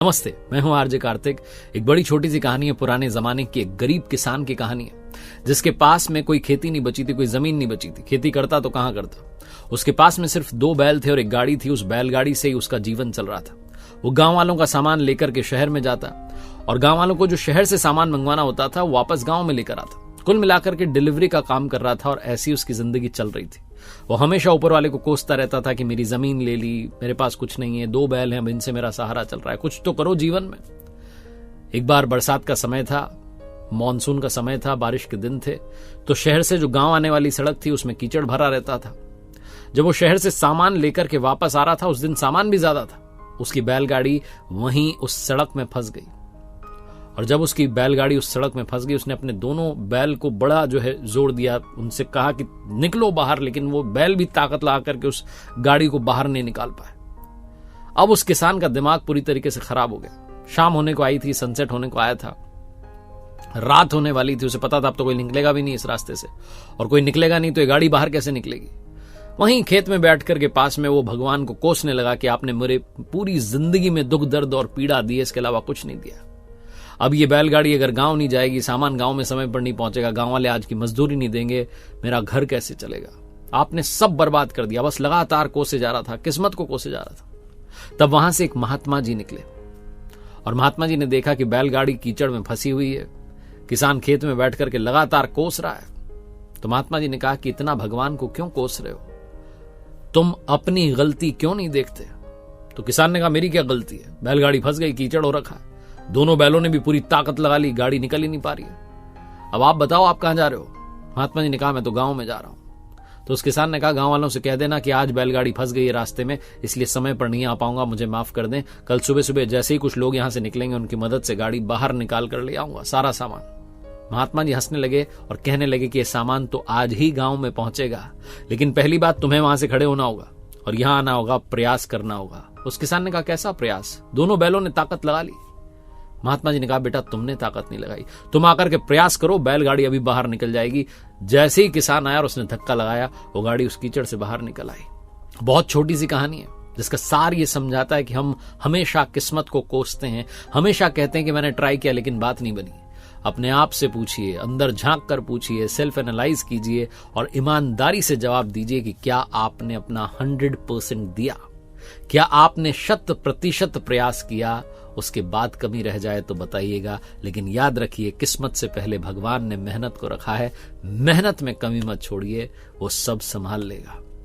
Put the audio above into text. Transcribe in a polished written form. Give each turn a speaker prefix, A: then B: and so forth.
A: नमस्ते, मैं हूं आरजे कार्तिक। एक बड़ी छोटी सी कहानी है, पुराने जमाने की एक गरीब किसान की कहानी है जिसके पास में कोई खेती नहीं बची थी, कोई जमीन नहीं बची थी। खेती करता तो कहां करता। उसके पास में सिर्फ 2 बैल थे और एक गाड़ी थी। उस बैलगाड़ी से ही उसका जीवन चल रहा था। वो गांव वालों का सामान लेकर के शहर में जाता और गांव वालों को जो शहर से सामान मंगवाना होता था वो वापस गांव में लेकर आता। कुल मिलाकर के डिलीवरी का काम कर रहा था और ऐसी उसकी जिंदगी चल रही थी। वो हमेशा ऊपर वाले को कोसता रहता था कि मेरी जमीन ले ली, मेरे पास कुछ नहीं है, 2 बैल हैं, अब इनसे मेरा सहारा चल रहा है, कुछ तो करो जीवन में। एक बार बरसात का समय था, मॉनसून का समय था, बारिश के दिन थे, तो शहर से जो गांव आने वाली सड़क थी उसमें कीचड़ भरा रहता था। जब वो शहर से सामान लेकर के वापस आ रहा था, उस दिन सामान भी ज्यादा था, उसकी बैलगाड़ी वहीं उस सड़क में फंस गई। और जब उसकी बैलगाड़ी उस सड़क में फंस गई, उसने अपने दोनों बैल को बड़ा जोर दिया, उनसे कहा कि निकलो बाहर, लेकिन वो बैल भी ताकत लगा करके उस गाड़ी को बाहर नहीं निकाल पाए। अब उस किसान का दिमाग पूरी तरीके से खराब हो गया। शाम होने को आई थी, सनसेट होने को आया था, रात होने वाली थी। उसे पता था अब तो कोई निकलेगा भी नहीं इस रास्ते से, और कोई निकलेगा नहीं तो ये गाड़ी बाहर कैसे निकलेगी। वहीं खेत में बैठ कर के पास में वो भगवान को कोसने लगा कि आपने मेरे पूरी जिंदगी में दुख दर्द और पीड़ा दी है, इसके अलावा कुछ नहीं दिया। अब ये बैलगाड़ी अगर गांव नहीं जाएगी, सामान गांव में समय पर नहीं पहुंचेगा, गांव वाले आज की मजदूरी नहीं देंगे, मेरा घर कैसे चलेगा। आपने सब बर्बाद कर दिया। बस लगातार कोसे जा रहा था, किस्मत को कोसे जा रहा था। तब वहां से एक महात्मा जी निकले और महात्मा जी ने देखा कि बैलगाड़ी कीचड़ में फंसी हुई है, किसान खेत में बैठ करके लगातार कोस रहा है। तो महात्मा जी ने कहा कि इतना भगवान को क्यों कोस रहे हो, तुम अपनी गलती क्यों नहीं देखते। तो किसान ने कहा मेरी क्या गलती है, बैलगाड़ी फंस गई, कीचड़ हो रखा है, दोनों बैलों ने भी पूरी ताकत लगा ली, गाड़ी निकल ही नहीं पा रही है। अब आप बताओ आप कहां जा रहे हो। महात्मा जी ने कहा मैं तो गांव में जा रहा हूं। तो उस किसान ने कहा गांव वालों से कह देना कि आज बैलगाड़ी फंस गई है रास्ते में, इसलिए समय पर नहीं आ पाऊंगा, मुझे माफ कर दें। कल सुबह सुबह जैसे ही कुछ लोग यहां से निकलेंगे उनकी मदद से गाड़ी बाहर निकाल कर ले आऊंगा, सारा सामान। महात्मा जी हंसने लगे और कहने लगे कि यह सामान तो आज ही गांव में पहुंचेगा, लेकिन पहली बात तुम्हें वहां से खड़े होना होगा और यहां आना होगा, प्रयास करना होगा। उस किसान ने कहा कैसा प्रयास, दोनों बैलों ने ताकत लगा ली। महात्मा जी ने कहा बेटा तुमने ताकत नहीं लगाई, तुम आकर के प्रयास करो, बैलगाड़ी अभी बाहर निकल जाएगी। जैसे ही किसान आया और उसने धक्का लगाया, वो गाड़ी उस कीचड़ से बाहर निकल आई। बहुत छोटी सी कहानी है जिसका सार ये समझाता है कि हम हमेशा किस्मत को कोसते हैं, हमेशा कहते हैं कि मैंने ट्राई किया लेकिन बात नहीं बनी। अपने आप से पूछिए, अंदर झांक कर पूछिए, सेल्फ एनालाइज कीजिए और ईमानदारी से जवाब दीजिए कि क्या आपने अपना 100% दिया, क्या आपने 100% प्रयास किया। उसके बाद कमी रह जाए तो बताइएगा, लेकिन याद रखिए किस्मत से पहले भगवान ने मेहनत को रखा है। मेहनत में कमी मत छोड़िए, वो सब संभाल लेगा।